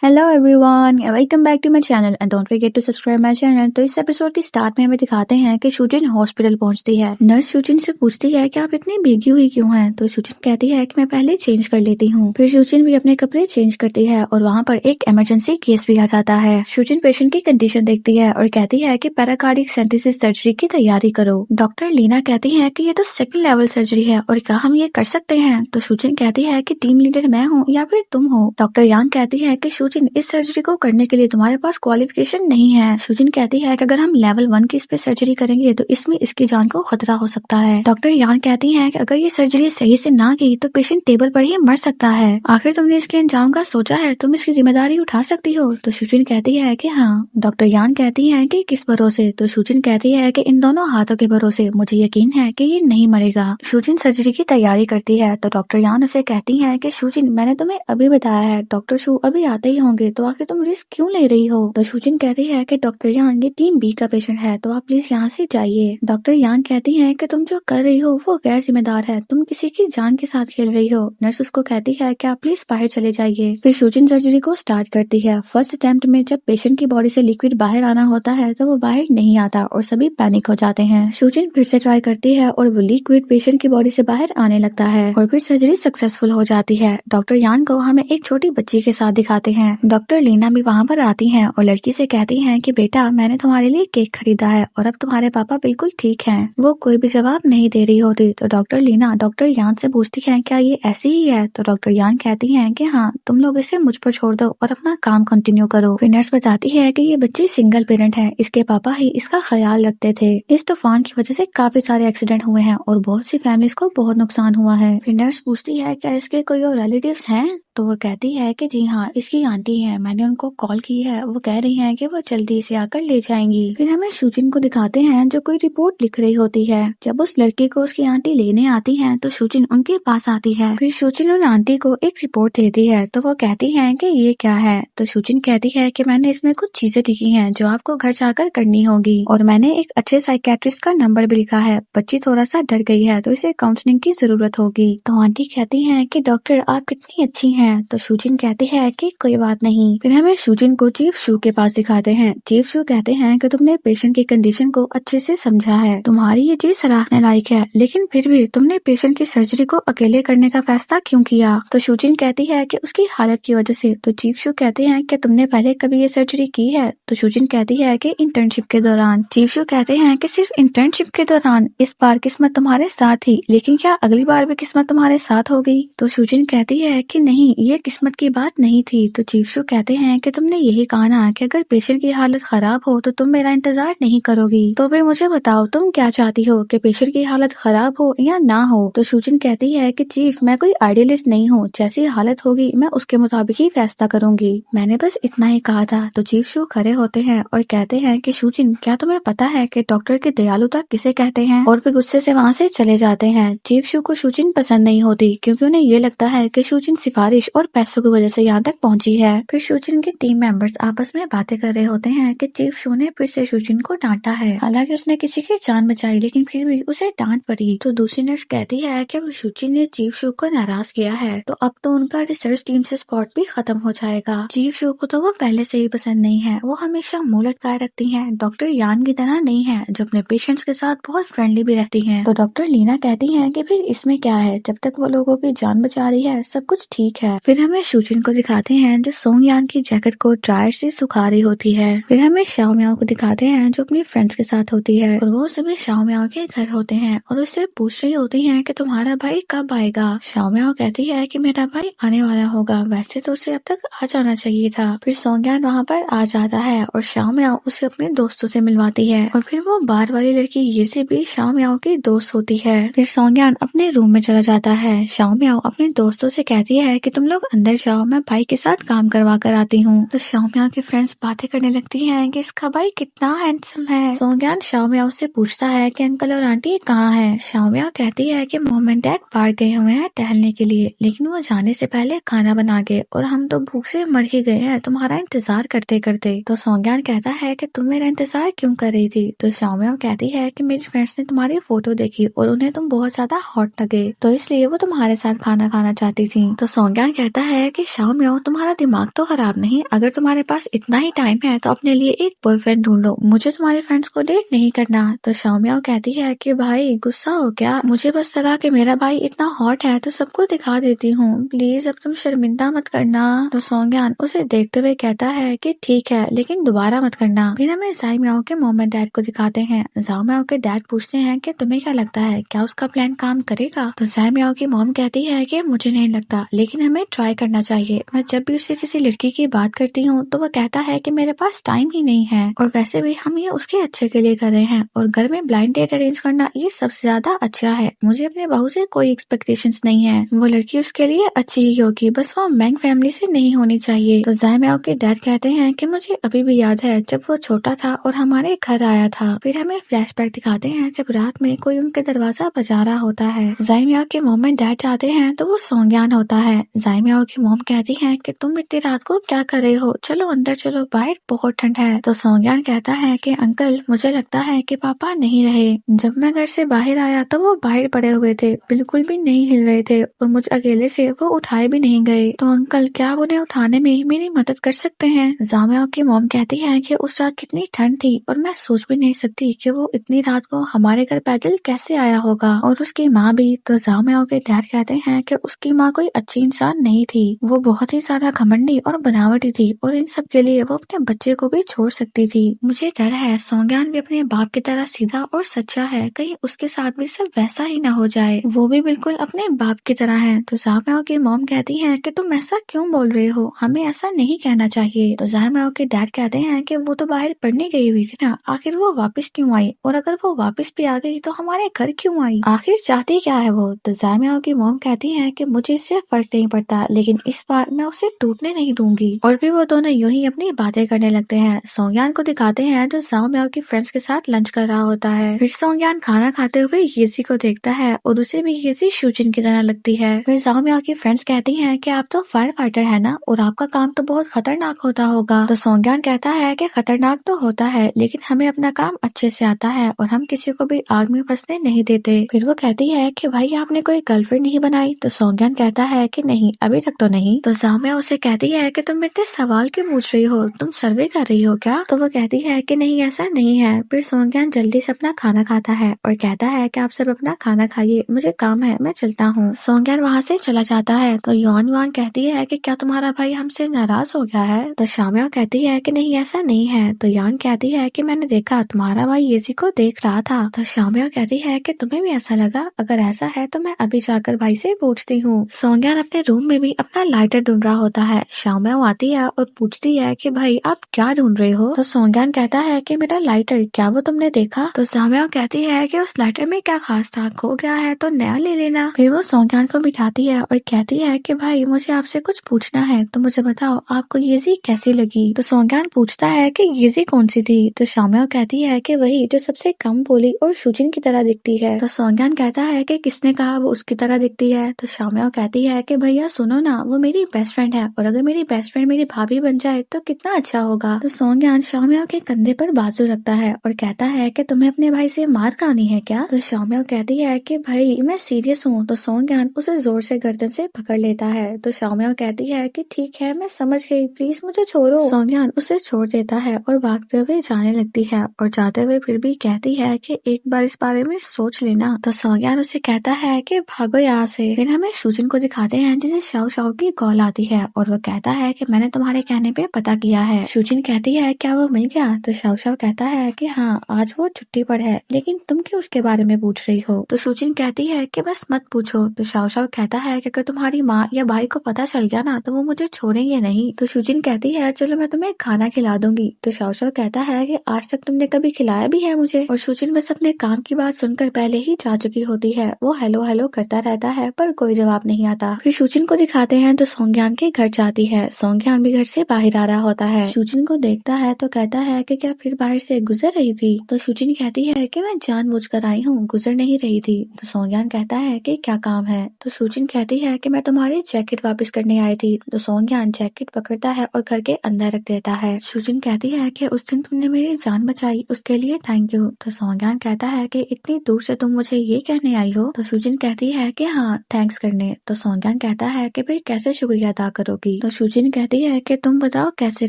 Hello everyone, welcome back to my channel and don't forget to subscribe my channel. तो इस episode के start में हमें दिखाते हैं कि शूजिन हॉस्पिटल पहुंचती है। नर्स शूजिन से पूछती है कि आप इतनी भीगी हुई क्यों हैं। तो शूजिन कहती है कि मैं पहले चेंज कर लेती हूँ। फिर शूजिन भी अपने कपड़े चेंज करती है और वहाँ पर एक इमरजेंसी केस भी आ जाता है। शूजिन पेशेंट की कंडीशन देखती है और कहती है कि पैराकार्डिक सेंथिसिस सर्जरी की तैयारी करो। डॉक्टर लीना कहती है कि ये तो सेकंड लेवल सर्जरी है और क्या हम ये कर सकते हैं। तो शूजिन कहती है कि टीम लीडर मैं हूँ या फिर तुम हो। डॉक्टर यांग कहती है कि शूजिन इस सर्जरी को करने के लिए तुम्हारे पास क्वालिफिकेशन नहीं है। शूजिन कहती है कि अगर हम लेवल 1 की इस पे सर्जरी करेंगे तो इसमें इसकी जान को खतरा हो सकता है। डॉक्टर यांग कहती है कि अगर ये सर्जरी सही से ना की तो पेशेंट टेबल पर ही मर सकता है। आखिर तुमने इसके अंजाम का सोचा है, तुम इसकी जिम्मेदारी उठा सकती हो। तो शूजिन कहती है कि हाँ। डॉक्टर यांग कहती है कि किस भरोसे। तो शूजिन कहती है कि इन दोनों हाथों के भरोसे मुझे यकीन है कि ये नहीं मरेगा। शूजिन सर्जरी की तैयारी करती है तो डॉक्टर यांग उसे कहती है कि शूजिन मैंने तुम्हें अभी बताया है डॉक्टर शू अभी आते ही होंगे, तो आखिर तुम रिस्क क्यों ले रही हो। तो शूजिन कहती है कि डॉक्टर यांग ये टीम बी का पेशेंट है, तो आप प्लीज यहाँ से जाइए। डॉक्टर यांग कहती है कि तुम जो कर रही हो वो गैर जिम्मेदार है, तुम किसी की जान के साथ खेल रही हो। नर्स उसको कहती है कि आप प्लीज बाहर चले जाइए। फिर शूजिन सर्जरी को स्टार्ट करती है। फर्स्ट अटेम्प्ट में जब पेशेंट की बॉडी से लिक्विड बाहर आना होता है तो वो बाहर नहीं आता और सभी पैनिक हो जाते हैं। शूजिन फिर से ट्राई करती है और वो लिक्विड पेशेंट की बॉडी से बाहर आने लगता है और फिर सर्जरी सक्सेसफुल हो जाती है। डॉक्टर यांग को हमें एक छोटी बच्ची के साथ दिखाते हैं। डॉक्टर लीना भी वहाँ पर आती हैं और लड़की से कहती हैं कि बेटा मैंने तुम्हारे लिए केक खरीदा है और अब तुम्हारे पापा बिल्कुल ठीक हैं। वो कोई भी जवाब नहीं दे रही होती तो डॉक्टर लीना डॉक्टर यान से पूछती है क्या ये ऐसी ही है। तो डॉक्टर यान कहती हैं कि हाँ, तुम लोग इसे मुझ पर छोड़ दो और अपना काम कंटिन्यू करो। फिर नर्स बताती है कि ये बच्ची सिंगल पेरेंट है, इसके पापा ही इसका ख्याल रखते थे। इस तूफान की वजह से काफी सारे एक्सीडेंट हुए हैं और बहुत सी फैमिलीज को बहुत नुकसान हुआ है। फिर नर्स पूछती है क्या इसके कोई और रिलेटिव्स हैं। तो वो कहती है कि जी हाँ, इसकी आंटी है, मैंने उनको कॉल की है, वो कह रही हैं कि वो जल्दी से आकर ले जाएंगी। फिर हमें शूजिन को दिखाते हैं जो कोई रिपोर्ट लिख रही होती है। जब उस लड़की को उसकी आंटी लेने आती है तो शूजिन उनके पास आती है। फिर शूजिन उन आंटी को एक रिपोर्ट देती है तो वो कहती है कि ये क्या है। तो शूजिन कहती है कि मैंने इसमें कुछ चीजें लिखी हैं जो आपको घर जाकर करनी होगी और मैंने एक अच्छे साइकेट्रिस्ट का नंबर भी लिखा है। बच्ची थोड़ा सा डर गई है तो इसे काउंसलिंग की जरूरत होगी। तो आंटी कहती है कि डॉक्टर आप कितनी अच्छी हैं। तो शूजिन कहती है कि कोई बात नहीं। फिर हमें शूजिन को चीफ शू के पास दिखाते हैं। चीफ शू कहते हैं कि तुमने पेशेंट की कंडीशन को अच्छे से समझा है, तुम्हारी ये चीज सराहने लायक है, लेकिन फिर भी तुमने पेशेंट की सर्जरी को अकेले करने का फैसला क्यों किया। तो शूजिन कहती है कि उसकी हालत की वजह से। तो चीफ शू कहते हैं कि तुमने पहले कभी ये सर्जरी की है। तो शूजिन कहती है कि इंटर्नशिप के दौरान। चीफ शू कहते हैं कि सिर्फ इंटर्नशिप के दौरान, इस बार किस्मत तुम्हारे साथ थी, लेकिन क्या अगली बार भी किस्मत तुम्हारे साथ होगी। तो शूजिन कहती है कि नहीं, ये किस्मत की बात नहीं थी। तो चीफ शू कहते हैं कि तुमने यही कहा ना कि अगर पेशेंट की हालत खराब हो तो तुम मेरा इंतजार नहीं करोगी। तो फिर मुझे बताओ तुम क्या चाहती हो कि पेशेंट की हालत खराब हो या ना हो। तो शूजिन कहती है कि चीफ मैं कोई आइडियलिस्ट नहीं हूँ, जैसी हालत होगी मैं उसके मुताबिक ही फैसला करूंगी, मैंने बस इतना ही कहा था। तो चीफ शू खड़े होते हैं और कहते हैं कि शूजिन क्या तुम्हें पता है कि डॉक्टर की दयालुता किसे कहते हैं, और फिर गुस्से से वहाँ से चले जाते हैं। चीफ शू को शूजिन पसंद नहीं होती क्योंकि उन्हें ये लगता है कि शूजिन सिफारिश और पैसों की वजह से यहाँ तक पहुंची है। फिर शूजिन के टीम मेंबर्स आपस में बातें कर रहे होते हैं कि चीफ शू ने फिर से शूजिन को डांटा है, हालांकि उसने किसी की जान बचाई लेकिन फिर भी उसे डांट पड़ी। तो दूसरी नर्स कहती है कि अब शूजिन ने चीफ शू को नाराज किया है तो अब तो उनका रिसर्च टीम से स्पॉट भी खत्म हो जाएगा। चीफ शू को तो वो पहले से ही पसंद नहीं है, वो हमेशा मुंह लटकाए रखती है, डॉक्टर यान की तरह नहीं है जो अपने पेशेंट्स के साथ बहुत फ्रेंडली भी रहती है। तो डॉक्टर लीना कहती है कि फिर इसमें क्या है, जब तक वो लोगों की जान बचा रही है सब कुछ ठीक है। फिर हमें शूजिन को दिखाते हैं जो सोंग यान की जैकेट को ड्रायर से सुखा रही होती है। फिर हमें शाओ मियाओ को दिखाते हैं जो अपनी फ्रेंड्स के साथ होती है और वो सभी शाओ मियाओ के घर होते हैं और उससे पूछ रही होती हैं कि तुम्हारा भाई कब आएगा। शाओ मियाओ कहती है कि मेरा भाई आने वाला होगा, वैसे तो उसे अब तक आ जाना चाहिए था। फिर सोंग यान वहाँ पर आ जाता है और शाओ मियाओ उसे अपने दोस्तों से मिलवाती है और फिर वो बार वाली लड़की ये भी शाओ मियाओ की दोस्त होती है। फिर सोंग यान अपने रूम में चला जाता है। शाओ मियाओ अपने दोस्तों से कहती है कि तुम लोग अंदर जाओ, मैं भाई के साथ काम करवा कर आती हूँ। तो शाओ मियाओ की फ्रेंड्स बातें करने लगती हैं कि इसका भाई कितना हैंडसम है। सोंग यान शाओ मियाओ से पूछता है कि अंकल और आंटी कहाँ हैं। शाओ मियाओ कहती है कि मॉम एंड डैड बाहर गए हुए हैं टहलने के लिए, लेकिन वो जाने से पहले खाना बना गए और हम तो भूख से मर ही गए हैं तुम्हारा इंतजार करते करते। तो सोंग यान कहता है कि तुम मेरा इंतजार क्यों कर रही थी। तो शाओ मियाओ कहती है कि मेरी फ्रेंड्स ने तुम्हारी फोटो देखी और उन्हें तुम बहुत ज्यादा हॉट लगे, तो इसलिए वो तुम्हारे साथ खाना खाना चाहती थी। तो सोंग यान कहता है कि शाओमियाओ तुम्हारा दिमाग तो खराब नहीं, अगर तुम्हारे पास इतना ही टाइम है तो अपने लिए एक बॉयफ्रेंड ढूंढ लो, मुझे तुम्हारे फ्रेंड्स को डेट नहीं करना। तो शाओमियाओ कहती है कि भाई गुस्सा हो क्या, मुझे बस लगा कि मेरा भाई इतना हॉट है तो सबको दिखा देती हूँ, प्लीज अब तुम शर्मिंदा मत करना। तो सोंगयान उसे देखते हुए कहता है कि ठीक है लेकिन दोबारा मत करना। फिर हमें ज़ाई मियाओ के मॉम एंड डैड को दिखाते हैं। ज़ाई मियाओ के डैड पूछते हैं कि तुम्हें क्या लगता है क्या उसका प्लान काम करेगा। तो ज़ाई मियाओ की मॉम कहती है कि मुझे नहीं लगता लेकिन हमें ट्राई करना चाहिए, मैं जब भी उसे किसी लड़की की बात करती हूँ तो वो कहता है कि मेरे पास टाइम ही नहीं है, और वैसे भी हम ये उसके अच्छे के लिए कर रहे हैं और घर में ब्लाइंड डेट अरेंज करना ये सबसे ज्यादा अच्छा है। मुझे अपने बहू से कोई एक्सपेक्टेशंस नहीं है, वो लड़की उसके लिए अच्छी ही होगी, बस वो मैंग फैमिली से नहीं होनी चाहिए। तो ज़ाई मियाओ के डैड कहते हैं कि मुझे अभी भी याद है जब वो छोटा था और हमारे घर आया था। फिर हमें फ्लैशबैक दिखाते हैं जब रात में कोई उनके दरवाजा बजा रहा होता है। ज़ाई मियाओ के मॉम एंड डैड जाते हैं तो वो सोंगयान होता है। ज़ाई मियाओ की मॉम कहती है कि तुम इतनी रात को क्या कर रहे हो, चलो अंदर चलो, बाहर बहुत ठंड है। तो सोंगयान कहता है कि अंकल मुझे लगता है कि पापा नहीं रहे, जब मैं घर से बाहर आया तो वो बाहर पड़े हुए थे, बिल्कुल भी नहीं हिल रहे थे और मुझ अकेले से वो उठाए भी नहीं गए। तो अंकल क्या आप उन्हें उठाने में मेरी मदद कर सकते हैं। ज़ाई मियाओ की मॉम कहती है कि उस रात कितनी ठंड थी और मैं सोच भी नहीं सकती कि वो इतनी रात को हमारे घर पैदल कैसे आया होगा, और उसकी माँ भी। तो ज़ाई मियाओ के डैड कहते हैं कि उसकी माँ कोई अच्छी इंसान नहीं थी, वो बहुत ही ज्यादा घमंडी और बनावटी थी और इन सब के लिए वो अपने बच्चे को भी छोड़ सकती थी। मुझे डर है सोंगयान भी अपने बाप की तरह सीधा और सच्चा है, कहीं उसके साथ भी सब वैसा ही ना हो जाए, वो भी बिल्कुल अपने बाप की तरह है। तो ज़ाई मियाओ की मॉम कहती है कि तुम ऐसा क्यों बोल रहे हो, हमें ऐसा नहीं कहना चाहिए। तो ज़ाई मियाओ के डैड कहते हैं कि वो तो बाहर पढ़ने गई हुई थी ना, आखिर वो वापस क्यों आई, और अगर वो वापस भी आ गई तो हमारे घर क्यों आई, आखिर चाहती क्या है वो। तो ज़ाई मियाओ की मॉम कहती है कि मुझे इससे फर्क नहीं पड़ता लेकिन इस बार मैं उसे टूटने नहीं दूंगी। और फिर वो दोनों यूं ही अपनी बातें करने लगते हैं। सोंगयान को दिखाते हैं जो ज़ाई मियाओ की फ्रेंड्स के साथ लंच कर रहा होता है। फिर सोंगयान खाना खाते हुए येजी को देखता है और उसे भी येजी शूजिन की तरह लगती है। फिर ज़ाई मियाओ की फ्रेंड्स कहती हैं कि आप तो फायर फाइटर है ना और आपका काम तो बहुत खतरनाक होता होगा। तो सोंगयान कहता है कि खतरनाक तो होता है लेकिन हमें अपना काम अच्छे से आता है और हम किसी को भी आग में फंसने नहीं देते। फिर वो कहती है कि भाई आपने कोई गर्लफ्रेंड नहीं बनाई। तो सोंगयान कहता है कि नहीं अभी तक तो नहीं। तो ज़ाई मियाओ उसे कहती है कि तुम इतने सवाल क्यों पूछ रही हो, तुम सर्वे कर रही हो क्या। तो वो कहती है कि नहीं ऐसा नहीं है। फिर सोंगयान जल्दी से अपना खाना खाता है और कहता है कि आप सब अपना खाना खाइए, मुझे काम है, मैं चलता हूँ। सोंगयान वहाँ से चला जाता है। तो युआन युआन कहती है कि क्या तुम्हारा भाई हमसे नाराज हो गया है। तो शाओमियाओ कहती है कि नहीं ऐसा नहीं है। तो यान कहती है कि मैंने देखा तुम्हारा भाई येजी को देख रहा था। तो शाओमियाओ कहती है कि तुम्हें भी ऐसा लगा, अगर ऐसा है तो मैं अभी जाकर भाई से पूछती हूँ। सोंगयान अपने रूम में भी अपना लाइटर ढूंढ रहा होता है। शाओमियाओ आती है और पूछती है कि भाई आप क्या ढूंढ रहे हो। तो सोंगयान कहता है कि मेरा लाइटर, क्या वो तुमने देखा। तो शाओमियाओ कहती है कि उस लाइटर में क्या खास था, खो गया है तो नया ले लेना। फिर वो सोंगयान को बिठाती है और कहती है कि भाई मुझे आपसे कुछ पूछना है, तो मुझे बताओ आपको येजी कैसी लगी। तो सोंगयान पूछता है कि येजी कौन सी थी। तो शाओमियाओ कहती है कि वही जो सबसे कम बोली और शूजिन की तरह दिखती है। तो सोंगयान कहता है कि किसने कहा वो उसकी तरह दिखती है। तो शाओमियाओ कहती है कि भैया सुनो ना, वो मेरी बेस्ट फ्रेंड है और अगर मेरी बेस्ट फ्रेंड मेरी भाभी बन जाए तो कितना अच्छा होगा। तो सोंगयान शाओमियाओ के कंधे पर बाजू रखता है और कहता है कि तुम्हें अपने भाई से मार खानी है क्या। तो शाओमियाओ कहती है कि भाई मैं सीरियस हूँ। तो सोंगयान उसे जोर से गर्दन से पकड़ लेता है। तो शाओमियाओ कहती है कि ठीक है मैं समझ गई, प्लीज मुझे छोड़ो। सोंगयान उसे छोड़ देता है और भागते हुए जाने लगती है और जाते हुए फिर भी कहती है कि एक बार इस बारे में सोच लेना। तो सोंगयान उसे कहता है कि भागो यहाँ से। फिर हमें शूजिन को दिखाते हैं जिसे शाओ शाओ की कॉल आती है और वो कहता है कि मैंने तुम्हारे कहने पे पता किया है। शूजिन कहती है क्या वो मिल गया। तो शाओ शाओ कहता है कि हाँ आज वो छुट्टी पर है, लेकिन तुम क्यों उसके बारे में पूछ रही हो। तो शूजिन कहती है कि बस मत पूछो। तो शाओ शाओ कहता है कि अगर तुम्हारी माँ या भाई को पता चल गया ना तो वो मुझे छोड़ेंगे नहीं। तो शूजिन कहती है चलो मैं तुम्हें खाना खिला दूंगी। तो शाओ शाओ कहता है कि आज तक तुमने कभी खिलाया भी है मुझे। और शूजिन बस अपने काम की बात सुनकर पहले ही जा चुकी होती है। वो हेलो हेलो करता रहता है पर कोई जवाब नहीं आता। फिर शूजिन को दिखाते हैं तो सोंगयान के घर जाती है। सोंगयान भी घर से बाहर आ रहा होता है। शूजिन को देखता है तो कहता है कि क्या फिर बाहर से गुजर रही थी। तो शूजिन कहती है कि मैं जानबूझकर आई हूँ, गुजर नहीं रही थी। तो सोंगयान कहता है कि क्या काम है। तो शूजिन कहती है कि मैं तुम्हारी जैकेट वापस करने आई थी। तो सोंगयान जैकेट पकड़ता है और घर के अंदर रख देता है। शूजिन कहती है कि उस दिन तुमने मेरी जान बचाई, उसके लिए थैंक यू। तो सोंगयान कहता है कि इतनी दूर से तुम मुझे ये कहने आई हो। तो शूजिन कहती है कि हाँ थैंक्स करने। तो सोंगयान कहता है कि फिर कैसे शुक्रिया अदा करोगी। तो शूजिन कहती है कि तुम बताओ कैसे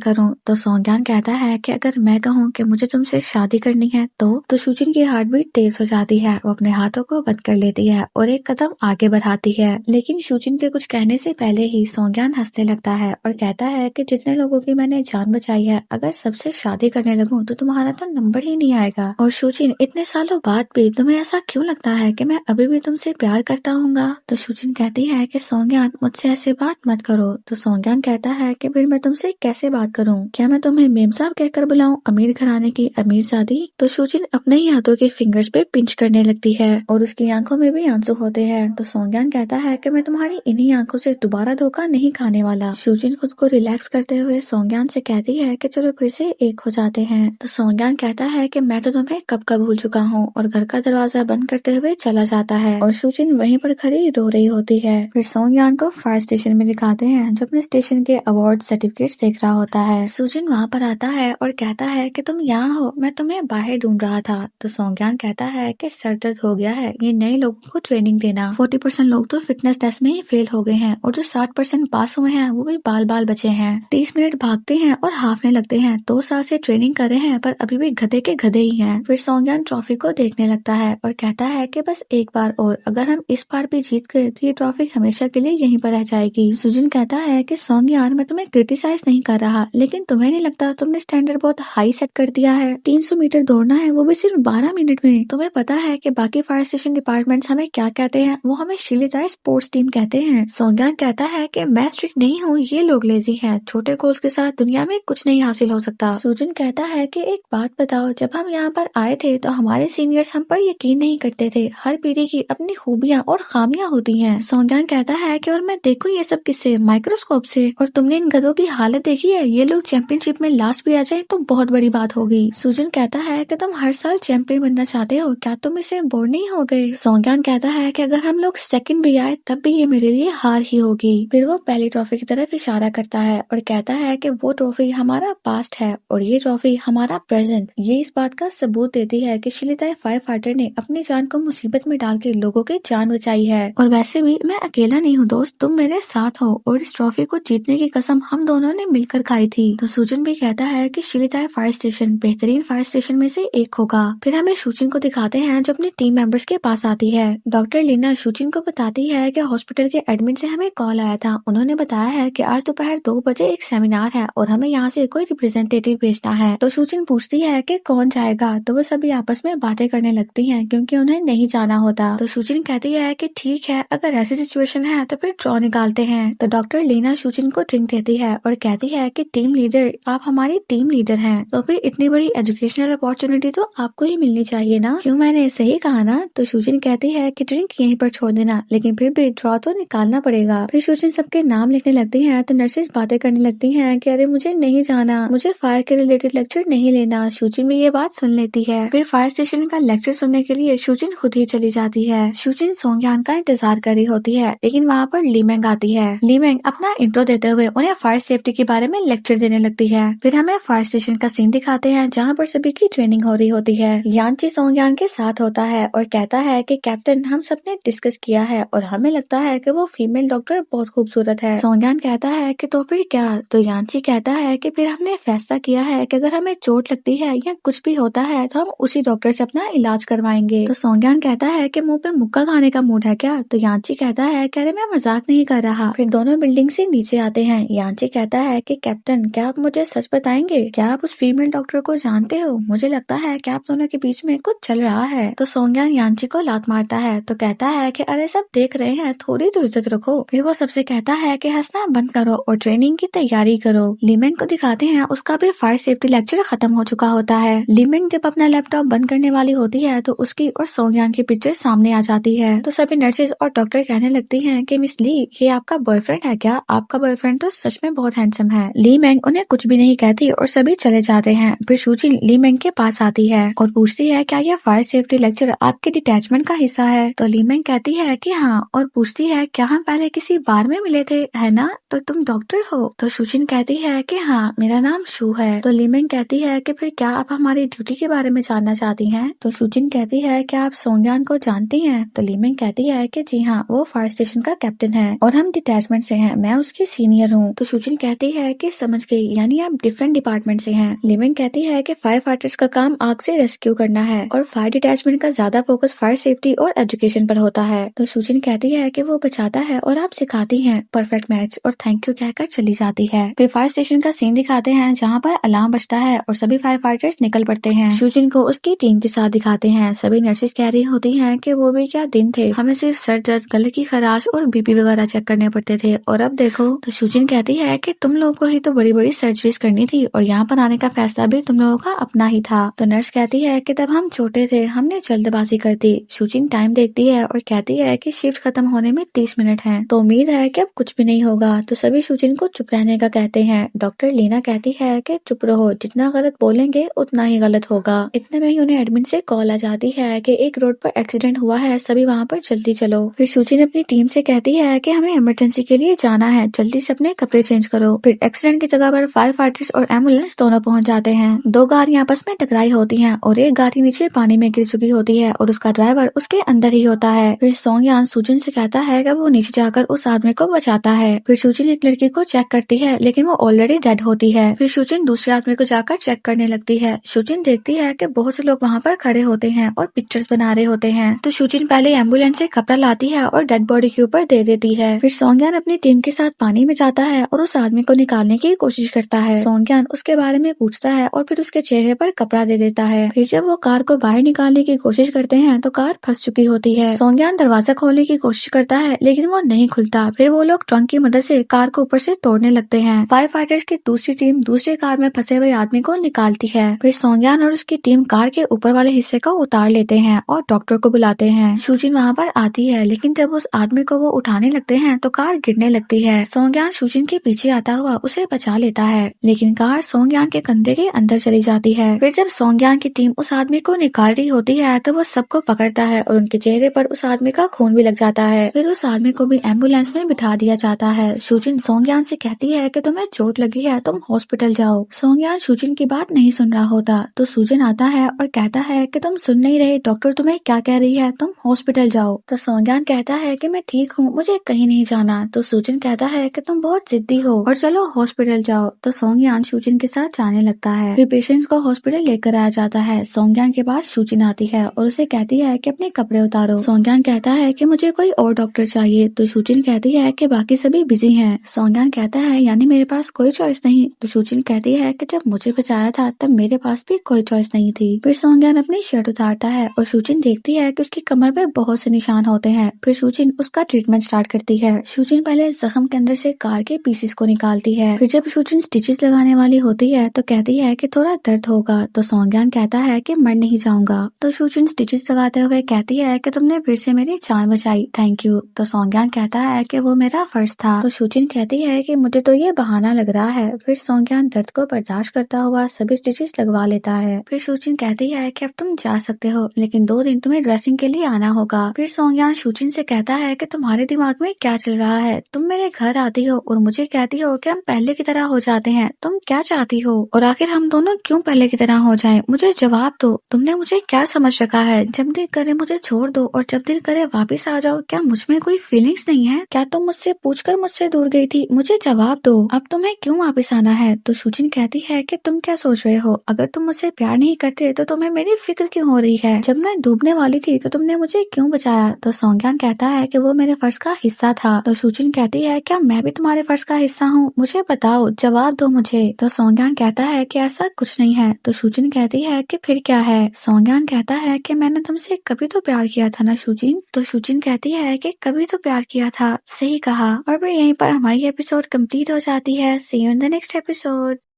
करूं। तो सोंगयान कहता है कि अगर मैं कहूं कि मुझे तुमसे शादी करनी है तो शूजिन की हार्ट बीट तेज हो जाती है। वो अपने हाथों को बंद कर लेती है और एक कदम आगे बढ़ाती है, लेकिन शूजिन के कुछ कहने से पहले ही सोंगयान हंसने लगता है और कहता है कि जितने लोगों की मैंने जान बचाई है, अगर सबसे शादी करने लगूं तो तुम्हारा तो नंबर ही नहीं आएगा। और शूजिन, इतने सालों बाद भी तुम्हें ऐसा क्यों लगता है कि मैं अभी भी तुमसे प्यार करता हूँगा। तो शूजिन कहती है कि सोंगयान, मुझसे ऐसे बात मत करो। तो सोंगयान कहता है कि फिर मैं तुमसे कैसे बात करूं? क्या मैं तुम्हें मेम साहब कहकर बुलाऊं? अमीर घराने की अमीर शादी। तो शूजिन अपने ही हाथों के फिंगर्स पे पिंच करने लगती है और उसकी आंखों में भी आंसू होते हैं। तो सोंगयान कहता है कि मैं तुम्हारी इन्हीं आंखों से दोबारा धोखा नहीं खाने वाला। शूजिन खुद को रिलैक्स करते हुए सोंगयान से कहती है कि चलो फिर से एक हो जाते हैं। तो सोंगयान कहता है कि मैं तो तुम्हें कब का भूल चुका हूँ और घर का दरवाजा बंद करते हुए चला जाता है और शूजिन वहीं पर खड़ी रो रही होती है। फिर सोंगयान को फायर स्टेशन में दिखाते हैं जो अपने स्टेशन के अवार्ड सर्टिफिकेट्स देख रहा होता है। शूजिन वहाँ पर आता है और कहता है कि तुम यहाँ हो, मैं तुम्हें बाहर ढूंढ रहा था। तो सोंगयान कहता है कि सर दर्द हो गया है, ये नए लोगों को ट्रेनिंग देना। 40% लोग तो फिटनेस टेस्ट में ही फेल हो गए हैं और जो 60% पास हुए हैं वो भी बाल बाल बचे हैं। 30 मिनट भागते हैं और हाफने लगते हैं। 2 साल से ट्रेनिंग कर रहे हैं पर अभी भी गधे के गधे ही हैं। फिर सोंगयान ट्रॉफी को देखने लगता है और कहता है कि बस एक बार और, अगर हम इस बार भी जीत गए तो ये ट्रॉफी हमेशा के लिए यहीं पर रह जाएगी। शूजिन कहता है कि सोंगयान, मैं तुम्हें क्रिटिसाइज नहीं कर रहा, लेकिन तुम्हें नहीं लगता तुमने स्टैंडर्ड बहुत हाई सेट कर दिया है? 300 मीटर दौड़ना है, वो भी सिर्फ 12 मिनट में। तुम्हें पता है कि बाकी फायर स्टेशन डिपार्टमेंट्स हमें क्या कहते हैं? वो हमें शिलीदाई स्पोर्ट्स टीम कहते हैं। सोंगयान कहता है कि मैं स्ट्रिक्ट नहीं हूँ, ये लोग लेजी हैं। छोटे गोल्स के साथ दुनिया में कुछ नहीं हासिल हो सकता। शूजिन कहता है कि एक बात बताओ, जब हम यहाँ पर आए थे तो हमारे सीनियर्स हम पर यकीन नहीं करते थे। हर पीढ़ी की अपनी खूबियाँ और खामियां होती हैं। सोंगयान कहता है कि और मैं देखूं ये सब किससे? माइक्रोस्कोप से। और तुमने इन गधों की हालत देखी है? ये लोग चैंपियनशिप में लास्ट भी आ जाए तो बहुत बड़ी बात होगी। शूजिन कहता है कि तुम हर साल चैंपियन बनना चाहते हो, क्या तुम इसे बोर नहीं हो गए? सोंगयान कहता है कि अगर हम लोग सेकंड भी आए तब भी ये मेरे लिए हार ही होगी। फिर वो पहली ट्रॉफी की तरफ इशारा करता है और कहता है कि वो ट्रॉफी हमारा पास्ट है और ये ट्रॉफी हमारा प्रेजेंट। ये इस बात का सबूत देती है कि शिलीदाई फायर फाइटर ने अपनी जान को मुसीबत में डाल के लोगों की जान बचाई है। और वैसे भी मैं अकेला नहीं हूँ दोस्त, तुम मेरे साथ हो और इस ट्रॉफी को जीतने की कसम हम दोनों ने मिलकर खाई थी। तो शूजिन भी कहता है कि शिलीदाई फायर स्टेशन बेहतरीन फायर स्टेशन में से एक होगा। फिर हमें शूजिन को दिखाते हैं जो अपने टीम मेंबर्स के पास आती है। डॉक्टर लीना शूजिन को बताती है कि हॉस्पिटल के एडमिन से हमें कॉल आया था। उन्होंने बताया है कि आज दोपहर 2 बजे एक सेमिनार है और हमें यहाँ से कोई रिप्रेजेंटेटिव भेजना है। तो शूजिन पूछती है कि कौन जाएगा, तो वो सभी आपस में बातें करने लगती हैं क्योंकि उन्हें नहीं जाना होता। तो शूजिन कहती है कि ठीक है, अगर ऐसी सिचुएशन है तो फिर ड्रॉ निकालते हैं। तो डॉक्टर लीना शूजिन को ड्रिंक देती है और कहती है कि टीम लीडर, आप हमारी टीम लीडर हैं, तो फिर इतनी बड़ी एजुकेशनल अपॉर्चुनिटी तो आपको ही मिलनी चाहिए ना, क्यों मैंने सही कहा ना? तो शूजिन कहती है कि ड्रिंक यहीं पर छोड़ देना, लेकिन फिर भी ड्रॉ तो निकालना पड़ेगा। फिर शूजिन सबके नाम लिखने लगती है तो नर्सेज बातें करने लगती हैं कि अरे मुझे नहीं जाना, मुझे फायर के रिलेटेड लेक्चर नहीं लेना। शूजिन भी ये बात सुन लेती है। फिर फायर स्टेशन का लेक्चर सुनने के लिए शूजिन खुद ही चली जाती है। शूजिन सोंगयान का इंतजार कर रही होती है, लेकिन वहाँ पर लीमेंग आती है। लीमेंग अपना इंट्रो देते हुए उन्हें फायर सेफ्टी के बारे में लेक्चर देने लगती है। फिर हमें फायर स्टेशन का सीन दिखाते हैं जहाँ पर सभी की ट्रेनिंग हो रही होती है। यांची सोंगयान के साथ होता है और कहता है कि कैप्टन, हम सबने डिस्कस किया है और हमें लगता है कि वो फीमेल डॉक्टर बहुत खूबसूरत है। सोंगयान कहता है कि तो फिर क्या? तो यांची कहता है कि फिर हमने फैसला किया है कि अगर हमें चोट लगती है या कुछ भी होता है तो हम उसी डॉक्टर से अपना इलाज करवाएंगे। तो सोंगयान कहता है कि मुंह पे मुक्का खाने का मूड है क्या? तो यांची कहता है कि अरे मैं मजाक नहीं कर रहा। फिर दोनों बिल्डिंग से नीचे आते हैं। यांची कहता है कि कैप्टन, क्या आप मुझे सच बताएंगे? क्या आप उस फीमेल डॉक्टर को जानते हो? मुझे लगता है कि आप दोनों के बीच में कुछ चल रहा है। तो सोंगयान यांची को लात मारता है तो कहता है कि अरे सब देख रहे हैं, थोड़ी तो इज्जत रखो। फिर वो सबसे कहता है कि हंसना बंद करो और ट्रेनिंग की तैयारी करो। लीमेंग को दिखाते हैं उसका भी फायर सेफ्टी लेक्चर खत्म हो चुका होता है। लीमेंग जब अपना लैपटॉप बंद करने वाली होती है तो उसकी और सोंगयान की पिक्चर सामने आ जाती है। तो सभी नर्सेज और डॉक्टर कहने लगती हैं कि मिस ली, ये आपका बॉयफ्रेंड है क्या? आपका बॉयफ्रेंड तो सच में बहुत हैंडसम है। लीमेंग उन्हें कुछ भी नहीं कहती और सभी चले जाते हैं। फिर शूजिन लीमेंग के पास आती है और पूछती है क्या यह फायर सेफ्टी लेक्चर आपके डिटैचमेंट का हिस्सा है? तो लीमेंग कहती है कि हाँ, और पूछती है क्या हम पहले किसी बार में मिले थे, है ना? तो तुम डॉक्टर हो? तो शूजिन कहती है कि हाँ, मेरा नाम शू है। तो लीमेंग कहती है कि फिर क्या आप हमारी ड्यूटी के बारे में जानना चाहती हैं? तो शूजिन कहती है कि आप सोंगयान को जानती हैं? तो लीमेंग कहती है कि जी हाँ, वो फायर स्टेशन का कैप्टन है और हम डिटैचमेंट से हैं, मैं उसकी सीनियर हूँ। तो शूजिन कहती है कि समझ गई, यानी आप डिफरेंट डिपार्टमेंट से हैं। लिविंग कहती है कि फायर फाइटर्स का काम आग से रेस्क्यू करना है और फायर डिटैचमेंट का ज्यादा फोकस फायर सेफ्टी और एजुकेशन पर होता है। तो शूजिन कहती है कि वो बचाता है और आप सिखाती हैं। परफेक्ट मैच और थैंक यू कहकर चली जाती है। फिर फायर स्टेशन का सीन दिखाते हैं जहाँ पर अलार्म बजता है और सभी फायर फाइटर्स निकल पड़ते हैं। शूजिन को उसकी टीम के साथ दिखाते हैं। सभी नर्सेज कह रही होती हैं कि वो भी क्या दिन थे, हमें सिर्फ सर दर्द, गले की खराश और बीपी वगैरह चेक करने पड़ते थे और अब देखो। तो शूजिन कहती है कि तुम लोगों को ही तो बड़ी बड़ी सर्जरीज करनी थी और यहाँ पर आने का फैसला भी तुम लोगों का अपना ही था। तो नर्स कहती है कि तब हम छोटे थे, हमने जल्दबाजी कर दी। शूजिन टाइम देखती है और कहती है कि शिफ्ट खत्म होने में 30 मिनट हैं, तो उम्मीद है कि अब कुछ भी नहीं होगा। तो सभी शूजिन को चुप रहने का कहते हैं। डॉक्टर लीना कहती है कि चुप रहो, जितना गलत बोलेंगे उतना ही गलत होगा। इतने में ही उन्हें एडमिन से कॉल आ जाती है कि एक रोड पर एक्सीडेंट हुआ है, सभी वहाँ पर जल्दी चलो। फिर शूजिन अपनी टीम से कहती है कि हमें इमरजेंसी के लिए जाना है, जल्दी से अपने कपड़े चेंज करो। फिर एक्सीडेंट की जगह पर फायर फाइटर्स और एम्बुलेंस दोनों पहुंच जाते हैं। दो गाड़ियां आपस में टकराई होती हैं और एक गाड़ी नीचे पानी में गिर चुकी होती है और उसका ड्राइवर उसके अंदर ही होता है। फिर सोंगयान शूजिन से कहता है कि वो नीचे जाकर उस आदमी को बचाता है। फिर शूजिन एक लड़की को चेक करती है लेकिन वो ऑलरेडी डेड होती है। फिर शूजिन दूसरे आदमी को जाकर चेक करने लगती है। शूजिन देखती है कि बहुत से लोग वहाँ पर खड़े होते हैं और पिक्चर्स बना रहे होते हैं। तो शूजिन पहले एम्बुलेंस से कपड़ा लाती है और डेड बॉडी के ऊपर दे देती है। फिर सोंगयान अपनी टीम के साथ पानी में जाता है और उस आदमी को निकालने की कोशिश करता है। सोंगयान उसके बारे में पूछता है और फिर उसके चेहरे पर कपड़ा दे देता है। फिर जब वो कार को बाहर निकालने की कोशिश करते हैं तो कार फंस चुकी होती है। सोंगयान दरवाजा खोलने की कोशिश करता है लेकिन वो नहीं खुलता। फिर वो लोग ट्रंक की मदद से कार को ऊपर से तोड़ने लगते हैं। फायर फाइटर्स की दूसरी टीम दूसरे कार में फंसे हुए आदमी को निकालती है। फिर सोंगयान और उसकी टीम कार के ऊपर वाले हिस्से को उतार लेते हैं और डॉक्टर को बुलाते हैं। शूजिन वहाँ पर आती है लेकिन जब उस आदमी को वो उठाने लगते हैं तो कार गिरने लगती है। सोंगयान शूजिन के पीछे आता हुआ उसे बचा लेता है लेकिन कार सोंगयान के कंधे के अंदर चली जाती है। फिर जब सोंगयान की टीम उस आदमी को निकाल रही होती है तो वो सबको पकड़ता है और उनके चेहरे पर उस आदमी का खून भी लग जाता है। फिर उस आदमी को भी एम्बुलेंस में बिठा दिया जाता है। शूजिन सोंगयान से कहती है कि तुम्हें चोट लगी है, तुम हॉस्पिटल जाओ। सोंगयान शूजिन की बात नहीं सुन रहा होता तो शूजिन आता है और कहता है कि तुम सुन नहीं रहे, डॉक्टर तुम्हें क्या कह रही है, तुम हॉस्पिटल जाओ। तो सोंगयान कहता है कि मैं ठीक हूँ, मुझे कहीं नहीं जाना। तो शूजिन कहता है कि तुम बहुत जिद्दी हो और चलो हॉस्पिटल जाओ। तो सोंगयान शूजिन के साथ जाने लगता है। फिर पेशेंट्स को हॉस्पिटल लेकर आया जाता है। सोंगयान के पास शूजिन आती है और उसे कहती है कि अपने कपड़े उतारो। सोंगयान कहता है कि मुझे कोई और डॉक्टर चाहिए। तो शूजिन कहती है कि बाकी सभी बिजी हैं। सोंगयान कहता है यानी मेरे पास कोई चॉइस नहीं। तो शूजिन कहती है कि जब मुझे बचाया था तब मेरे पास भी कोई चॉइस नहीं थी। फिर सोंगयान अपनी शर्ट उतारता है और शूजिन देखती है कि उसकी कमर पे बहुत से निशान होते हैं। फिर शूजिन उसका ट्रीटमेंट स्टार्ट करती है। शूजिन पहले जख्म के अंदर से कार के पीसेस को निकालती है। फिर जब शूजिन स्टिचेस लगाने वाली होती है तो कहती है कि थोड़ा दर्द होगा। तो सोंगयान कहता है कि मर नहीं जाऊंगा। तो शूजिन स्टिचेस लगाते हुए कहती है कि तुमने फिर से मेरी जान बचाई, थैंक यू। तो सोंगयान कहता है कि वो मेरा फर्ज था। तो शूजिन कहती है कि मुझे तो ये बहाना लग रहा है। फिर सोंगयान दर्द को बर्दाश्त करता हुआ सभी स्टिचेस लगवा लेता है। फिर शूजिन कहती है कि अब तुम जा सकते हो लेकिन 2 दिन तुम्हें ड्रेसिंग के लिए आना होगा। फिर सोंगयान शूजिन से कहता है कि तुम्हारे दिमाग में क्या चल रहा है, तुम मेरे घर आती हो और मुझे कहती हो कि हम पहले की तरह हो जाते हैं, तुम क्या चाहती हो और आखिर हम दोनों क्यों पहले की तरह हो जाएं? मुझे जवाब दो, तुमने मुझे क्या समझ रखा है? जब दिल करे मुझे छोड़ दो और जब दिल करे वापस आ जाओ। क्या मुझ में कोई फीलिंग्स नहीं है? क्या तुम मुझसे पूछकर मुझसे दूर गई थी? मुझे जवाब दो, अब तुम्हें क्यों वापस आना है? तो शूजिन कहती है कि तुम क्या सोच रहे हो, अगर तुम मुझसे प्यार नहीं करते तो तुम्हें मेरी फिक्र क्यों हो रही है? जब मैं डूबने वाली थी तो तुमने मुझे क्यों बचाया? तो सोंगयान कहता है कि वो मेरे फर्ज का हिस्सा था। तो शूजिन कहती है क्या मैं भी तुम्हारे फर्ज का हिस्सा हूँ? मुझे बताओ, जवाब दो मुझे। तो सोंगयान कहता है कि ऐसा कुछ नहीं है। तो शूजिन कहती है कि फिर क्या है? सोंगयान कहता है कि मैंने तुमसे कभी तो प्यार किया था ना शूजिन। तो शूजिन कहती है कि कभी तो प्यार किया था, सही कहा। और फिर यहीं पर हमारी एपिसोड कंप्लीट हो जाती है। See you in the next episode.